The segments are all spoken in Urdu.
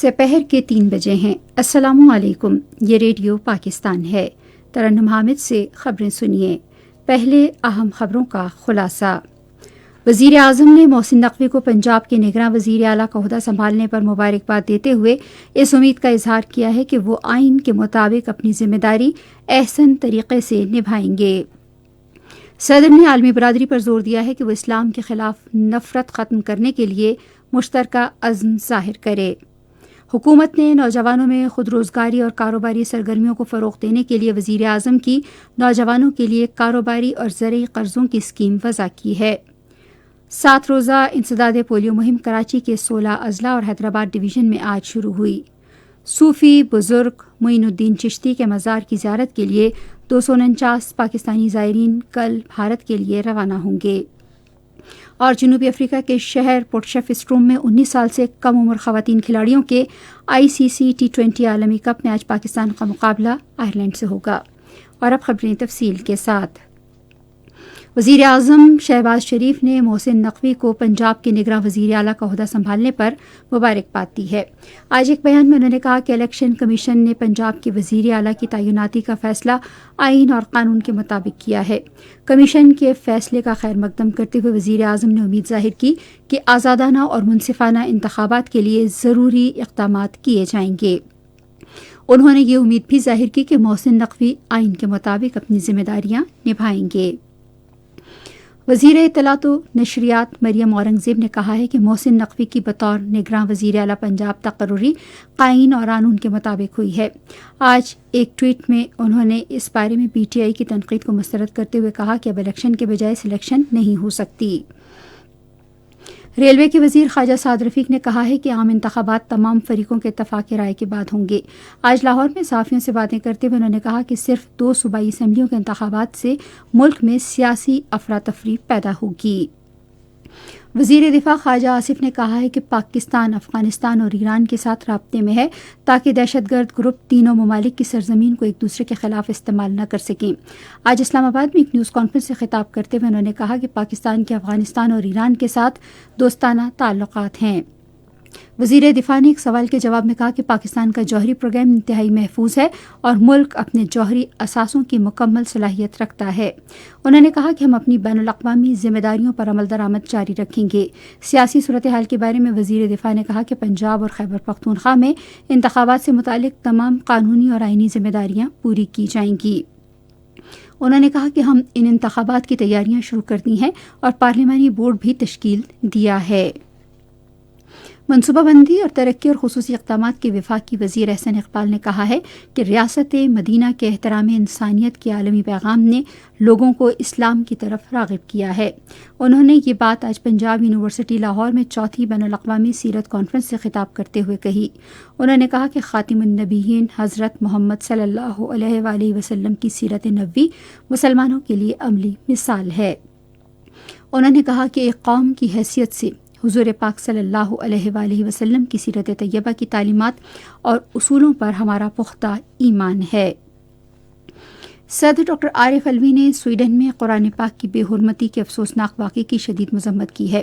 سپہر کے 3 بجے ہیں۔ السلام علیکم، یہ ریڈیو پاکستان ہے۔ ترنم حامد سے خبریں سنیے۔ پہلے اہم خبروں کا خلاصہ۔ وزیر اعظم نے محسن نقوی کو پنجاب کے نگراں وزیر اعلیٰ کا عہدہ سنبھالنے پر مبارکباد دیتے ہوئے اس امید کا اظہار کیا ہے کہ وہ آئین کے مطابق اپنی ذمہ داری احسن طریقے سے نبھائیں گے۔ صدر نے عالمی برادری پر زور دیا ہے کہ وہ اسلام کے خلاف نفرت ختم کرنے کے لیے مشترکہ عزم ظاہر کرے۔ حکومت نے نوجوانوں میں خود روزگاری اور کاروباری سرگرمیوں کو فروغ دینے کے لیے وزیر اعظم کی نوجوانوں کے لیے کاروباری اور زرعی قرضوں کی اسکیم وضع کی ہے۔ 7 روزہ انسداد پولیو مہم کراچی کے 16 اضلاع اور حیدرآباد ڈویژن میں آج شروع ہوئی۔ صوفی بزرگ معین الدین چشتی کے مزار کی زیارت کے لیے 249 پاکستانی زائرین کل بھارت کے لیے روانہ ہوں گے۔ اور جنوبی افریقہ کے شہر پورٹشیفسٹروم میں 19 سال سے کم عمر خواتین کھلاڑیوں کے ICC T20 عالمی کپ میں آج پاکستان کا مقابلہ آئرلینڈ سے ہوگا۔ اور اب خبریں تفصیل کے ساتھ۔ وزیر اعظم شہباز شریف نے محسن نقوی کو پنجاب کے نگراں وزیر اعلیٰ کا عہدہ سنبھالنے پر مبارکباد دی ہے۔ آج ایک بیان میں انہوں نے کہا کہ الیکشن کمیشن نے پنجاب کے وزیر اعلیٰ کی تعیناتی کا فیصلہ آئین اور قانون کے مطابق کیا ہے۔ کمیشن کے فیصلے کا خیر مقدم کرتے ہوئے وزیر اعظم نے امید ظاہر کی کہ آزادانہ اور منصفانہ انتخابات کے لیے ضروری اقدامات کیے جائیں گے۔ انہوں نے یہ امید بھی ظاہر کی کہ محسن نقوی آئین کے مطابق اپنی ذمہ داریاں نبھائیں گے۔ وزیر اطلاعات و نشریات مریم اورنگزیب نے کہا ہے کہ محسن نقوی کی بطور نگراں وزیر اعلیٰ پنجاب تقرری آئین اور قانون کے مطابق ہوئی ہے۔ آج ایک ٹویٹ میں انہوں نے اس بارے میں PTI کی تنقید کو مسترد کرتے ہوئے کہا کہ اب الیکشن کے بجائے سلیکشن نہیں ہو سکتی۔ ریلوے کے وزیر خواجہ سعد رفیق نے کہا ہے کہ عام انتخابات تمام فریقوں کے اتفاق رائے کے بعد ہوں گے۔ آج لاہور میں صحافیوں سے باتیں کرتے ہوئے انہوں نے کہا کہ صرف 2 صوبائی اسمبلیوں کے انتخابات سے ملک میں سیاسی افراتفری پیدا ہوگی۔ وزیر دفاع خواجہ آصف نے کہا ہے کہ پاکستان افغانستان اور ایران کے ساتھ رابطے میں ہے تاکہ دہشت گرد گروپ تینوں ممالک کی سرزمین کو ایک دوسرے کے خلاف استعمال نہ کر سکیں۔ آج اسلام آباد میں ایک نیوز کانفرنس سے خطاب کرتے ہوئے انہوں نے کہا کہ پاکستان کے افغانستان اور ایران کے ساتھ دوستانہ تعلقات ہیں۔ وزیر دفاع نے ایک سوال کے جواب میں کہا کہ پاکستان کا جوہری پروگرام انتہائی محفوظ ہے اور ملک اپنے جوہری اثاثوں کی مکمل صلاحیت رکھتا ہے۔ انہوں نے کہا کہ ہم اپنی بین الاقوامی ذمہ داریوں پر عمل درآمد جاری رکھیں گے۔ سیاسی صورتحال کے بارے میں وزیر دفاع نے کہا کہ پنجاب اور خیبر پختونخوا میں انتخابات سے متعلق تمام قانونی اور آئینی ذمہ داریاں پوری کی جائیں گی۔ انہوں نے کہا کہ ہم ان انتخابات کی تیاریاں شروع کر دی ہیں اور پارلیمانی بورڈ بھی تشکیل دیا ہے۔ منصوبہ بندی اور ترقی اور خصوصی اقدامات کے وفاقی وزیر احسن اقبال نے کہا ہے کہ ریاست مدینہ کے احترام انسانیت کے عالمی پیغام نے لوگوں کو اسلام کی طرف راغب کیا ہے۔ انہوں نے یہ بات آج پنجاب یونیورسٹی لاہور میں 4تھی بین الاقوامی سیرت کانفرنس سے خطاب کرتے ہوئے کہی۔ انہوں نے کہا کہ خاتم النبیین حضرت محمد صلی اللہ علیہ وآلہ وسلم کی سیرت نبوی مسلمانوں کے لیے عملی مثال ہے۔ انہوں نے کہا کہ ایک قوم کی حیثیت سے حضور پاک صلی اللہ علیہ وآلہ وسلم کی سیرت طیبہ کی تعلیمات اور اصولوں پر ہمارا پختہ ایمان ہے۔ صدر ڈاکٹر عارف علوی نے سویڈن میں قرآن پاک کی بے حرمتی کے افسوسناک واقعے کی شدید مذمت کی ہے۔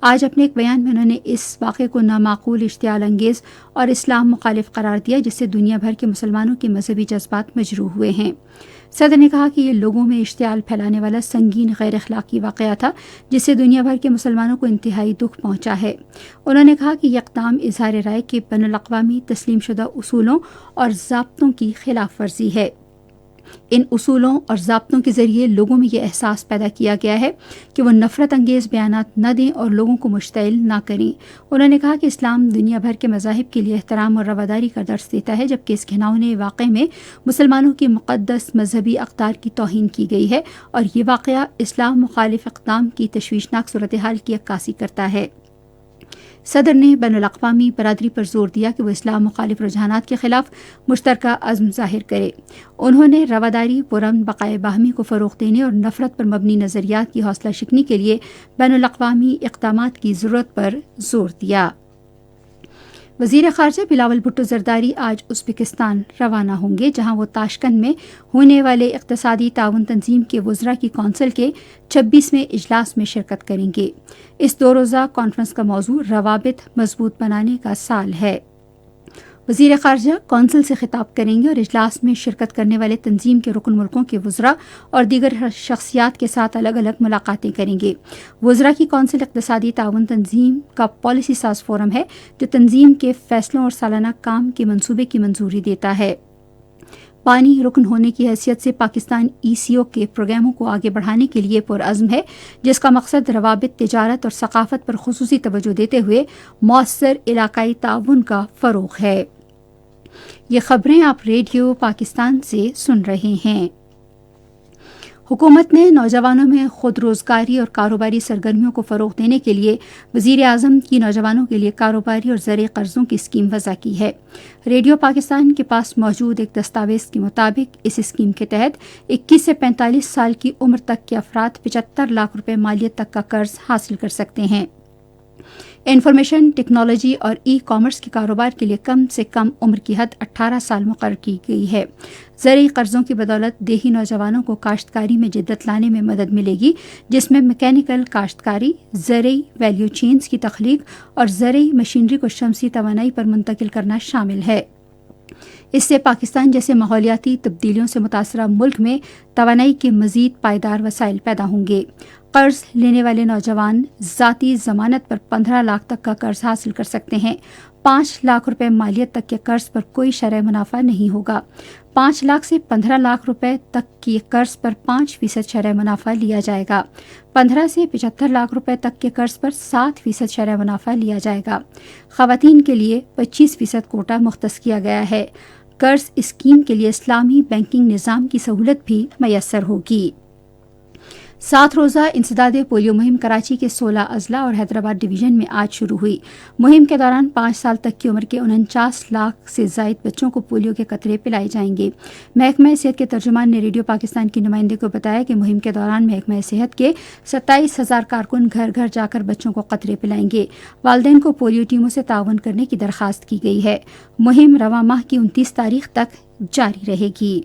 آج اپنے ایک بیان میں انہوں نے اس واقعے کو نامعقول، اشتعال انگیز اور اسلام مخالف قرار دیا جس سے دنیا بھر کے مسلمانوں کے مذہبی جذبات مجروح ہوئے ہیں۔ صدر نے کہا کہ یہ لوگوں میں اشتعال پھیلانے والا سنگین غیر اخلاقی واقعہ تھا جس سے دنیا بھر کے مسلمانوں کو انتہائی دکھ پہنچا ہے۔ انہوں نے کہا کہ یہ اقدام اظہار رائے کے بین الاقوامی تسلیم شدہ اصولوں اور ضابطوں کی خلاف ورزی ہے۔ ان اصولوں اور ضابطوں کے ذریعے لوگوں میں یہ احساس پیدا کیا گیا ہے کہ وہ نفرت انگیز بیانات نہ دیں اور لوگوں کو مشتعل نہ کریں۔ انہوں نے کہا کہ اسلام دنیا بھر کے مذاہب کے لیے احترام اور رواداری کا درس دیتا ہے، جبکہ اس گھناؤنے واقعے میں مسلمانوں کی مقدس مذہبی اقدار کی توہین کی گئی ہے اور یہ واقعہ اسلام مخالف اقدام کی تشویشناک صورتحال کی عکاسی کرتا ہے۔ صدر نے بین الاقوامی برادری پر زور دیا کہ وہ اسلام مخالف رجحانات کے خلاف مشترکہ عزم ظاہر کرے۔ انہوں نے رواداری، پرامن بقائے باہمی کو فروغ دینے اور نفرت پر مبنی نظریات کی حوصلہ شکنی کے لیے بین الاقوامی اقدامات کی ضرورت پر زور دیا۔ وزیر خارجہ بلاول بھٹو زرداری آج ازبکستان روانہ ہوں گے، جہاں وہ تاشکند میں ہونے والے اقتصادی تعاون تنظیم کے وزراء کی کونسل کے 26ویں اجلاس میں شرکت کریں گے۔ اس 2 روزہ کانفرنس کا موضوع روابط مضبوط بنانے کا سال ہے۔ وزیر خارجہ کونسل سے خطاب کریں گے اور اجلاس میں شرکت کرنے والے تنظیم کے رکن ملکوں کے وزراء اور دیگر شخصیات کے ساتھ الگ الگ ملاقاتیں کریں گے۔ وزراء کی کونسل اقتصادی تعاون تنظیم کا پالیسی ساز فورم ہے جو تنظیم کے فیصلوں اور سالانہ کام کے منصوبے کی منظوری دیتا ہے۔ پانی رکن ہونے کی حیثیت سے پاکستان ECO کے پروگراموں کو آگے بڑھانے کے لیے پرعزم ہے، جس کا مقصد روابط، تجارت اور ثقافت پر خصوصی توجہ دیتے ہوئے مؤثر علاقائی تعاون کا فروغ ہے۔ یہ خبریں آپ ریڈیو پاکستان سے سن رہے ہیں۔ حکومت نے نوجوانوں میں خود روزگاری اور کاروباری سرگرمیوں کو فروغ دینے کے لیے وزیر اعظم کی نوجوانوں کے لیے کاروباری اور زرعی قرضوں کی اسکیم وضع کی ہے۔ ریڈیو پاکستان کے پاس موجود ایک دستاویز کے مطابق اس اسکیم کے تحت 21 سے 45 سال کی عمر تک کے افراد 75 لاکھ روپے مالیت تک کا قرض حاصل کر سکتے ہیں۔ انفارمیشن ٹیکنالوجی اور ای کامرس کے کاروبار کے لیے کم سے کم عمر کی حد 18 سال مقرر کی گئی ہے۔ زرعی قرضوں کی بدولت دیہی نوجوانوں کو کاشتکاری میں جدت لانے میں مدد ملے گی، جس میں میکینیکل کاشتکاری، زرعی ویلیو چینز کی تخلیق اور زرعی مشینری کو شمسی توانائی پر منتقل کرنا شامل ہے۔ اس سے پاکستان جیسے ماحولیاتی تبدیلیوں سے متاثرہ ملک میں توانائی کے مزید پائیدار وسائل پیدا ہوں گے۔ قرض لینے والے نوجوان ذاتی ضمانت پر 15 لاکھ تک کا قرض حاصل کر سکتے ہیں۔ 5 لاکھ روپے مالیت تک کے قرض پر کوئی شرح منافع نہیں ہوگا۔ 5 لاکھ سے 15 لاکھ روپے تک کی قرض پر 5% شرح منافع لیا جائے گا۔ 15 سے 75 لاکھ روپے تک کے قرض پر 7% شرح منافع لیا جائے گا۔ خواتین کے لیے 25% کوٹا مختص کیا گیا ہے۔ قرض اسکیم کے لیے اسلامی بینکنگ نظام کی سہولت بھی میسر ہوگی۔ 7 روزہ انسداد پولیو مہم کراچی کے 16 اضلاع اور حیدرآباد ڈویژن میں آج شروع ہوئی۔ مہم کے دوران 5 سال تک کی عمر کے 49 لاکھ سے زائد بچوں کو پولیو کے قطرے پلائے جائیں گے۔ محکمہ صحت کے ترجمان نے ریڈیو پاکستان کی نمائندے کو بتایا کہ مہم کے دوران محکمہ صحت کے 27,000 کارکن گھر گھر جا کر بچوں کو قطرے پلائیں گے۔ والدین کو پولیو ٹیموں سے تعاون کرنے کی درخواست کی گئی ہے۔ مہم رواں ماہ کی 29 تاریخ تک جاری رہے گی۔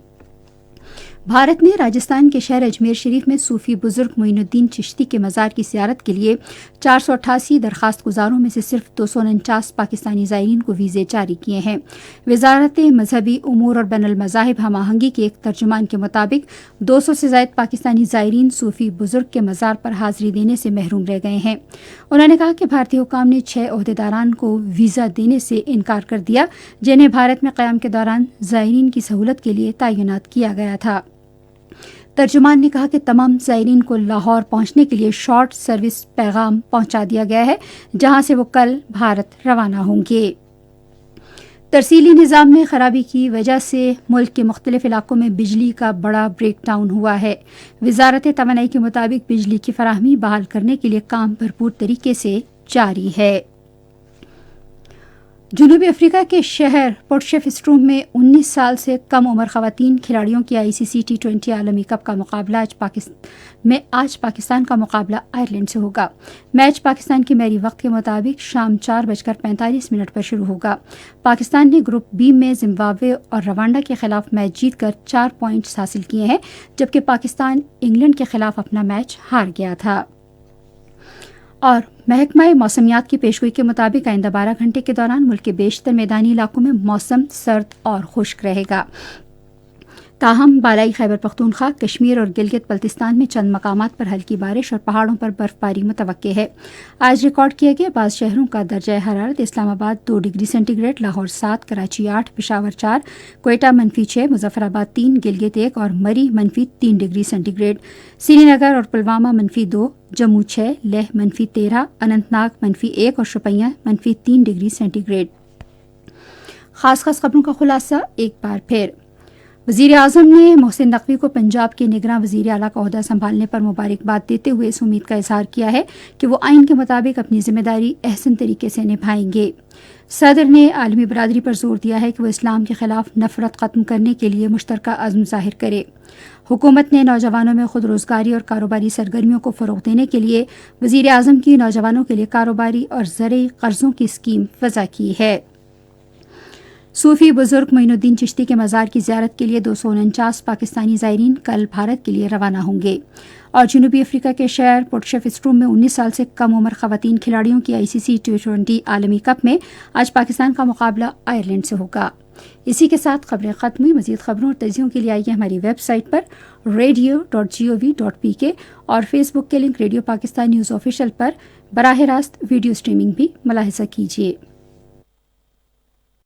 بھارت نے راجستھان کے شہر اجمیر شریف میں صوفی بزرگ معین الدین چشتی کے مزار کی زیارت کے لیے 488 درخواست گزاروں میں سے صرف 249 پاکستانی زائرین کو ویزے جاری کیے ہیں۔ وزارت مذہبی امور اور بین المذاہب ہم آہنگی کے ایک ترجمان کے مطابق 200 سے زائد پاکستانی زائرین صوفی بزرگ کے مزار پر حاضری دینے سے محروم رہ گئے ہیں۔ انہوں نے کہا کہ بھارتی حکام نے 6 عہدیداران کو ویزا دینے سے انکار کر دیا جنہیں بھارت میں قیام کے دوران زائرین کی سہولت کے لیے تعینات کیا گیا تھا۔ ترجمان نے کہا کہ تمام زائرین کو لاہور پہنچنے کے لیے شارٹ سروس پیغام پہنچا دیا گیا ہے، جہاں سے وہ کل بھارت روانہ ہوں گے۔ ترسیلی نظام میں خرابی کی وجہ سے ملک کے مختلف علاقوں میں بجلی کا بڑا بریک ڈاؤن ہوا ہے۔ وزارت توانائی کے مطابق بجلی کی فراہمی بحال کرنے کے لیے کام بھرپور طریقے سے جاری ہے۔ جنوبی افریقہ کے شہر پورٹشیفسٹروم میں 19 سال سے کم عمر خواتین کھلاڑیوں کی ICC T20 عالمی کپ کا مقابلہ آج پاکستان کا مقابلہ آئرلینڈ سے ہوگا۔ میچ پاکستان کے میری وقت کے مطابق شام 4:45 پر شروع ہوگا۔ پاکستان نے گروپ بی میں زمبابوے اور روانڈا کے خلاف میچ جیت کر 4 پوائنٹس حاصل کیے ہیں، جبکہ پاکستان انگلینڈ کے خلاف اپنا میچ ہار گیا تھا۔ اور محکمہ موسمیات کی پیشگوئی کے مطابق آئندہ 12 گھنٹے کے دوران ملک کے بیشتر میدانی علاقوں میں موسم سرد اور خشک رہے گا۔ تاہم بالائی خیبر پختونخوا، کشمیر اور گلگت بلتستان میں چند مقامات پر ہلکی بارش اور پہاڑوں پر برف باری متوقع ہے۔ آج ریکارڈ کیے گئے بعض شہروں کا درجہ حرارت: Islamabad 2 degree centigrade, Lahore 7، Karachi 8، Peshawar 4، Quetta -6، Muzaffarabad 3، Gilgit 1 اور Murree -3 degree centigrade, Srinagar اور پلوامہ -2، جموں 6، لیہ -13، اننت ناگ -1 اور شوپیاں -3 ڈگری سینٹی گریڈ۔ خاص خبروں کا خلاصہ ایک بار پھر۔ وزیر اعظم نے محسن نقوی کو پنجاب کے نگراں وزیر اعلیٰ کا عہدہ سنبھالنے پر مبارکباد دیتے ہوئے اس امید کا اظہار کیا ہے کہ وہ آئین کے مطابق اپنی ذمہ داری احسن طریقے سے نبھائیں گے۔ صدر نے عالمی برادری پر زور دیا ہے کہ وہ اسلام کے خلاف نفرت ختم کرنے کے لیے مشترکہ عزم ظاہر کرے۔ حکومت نے نوجوانوں میں خود روزگاری اور کاروباری سرگرمیوں کو فروغ دینے کے لیے وزیر اعظم کی نوجوانوں کے لیے کاروباری اور زرعی قرضوں کی اسکیم وضع کی ہے۔ صوفی بزرگ معین الدین چشتی کے مزار کی زیارت کے لیے 249 پاکستانی زائرین کل بھارت کے لیے روانہ ہوں گے. اور جنوبی افریقہ کے شہر پوٹشیفسٹروم میں 19 سال سے کم عمر خواتین کھلاڑیوں کی ICC T20 عالمی کپ میں آج پاکستان کا مقابلہ آئرلینڈ سے ہوگا. اسی کے ساتھ خبریں ختم ہوئی. مزید خبروں اور تجزیوں کے لیے آئیے ہماری ویب سائٹ پر radio.gov.pk اور فیس بک کے link radio Pakistan news official پر براہ راست ویڈیو سٹریمنگ بھی ملاحظہ کیجیے.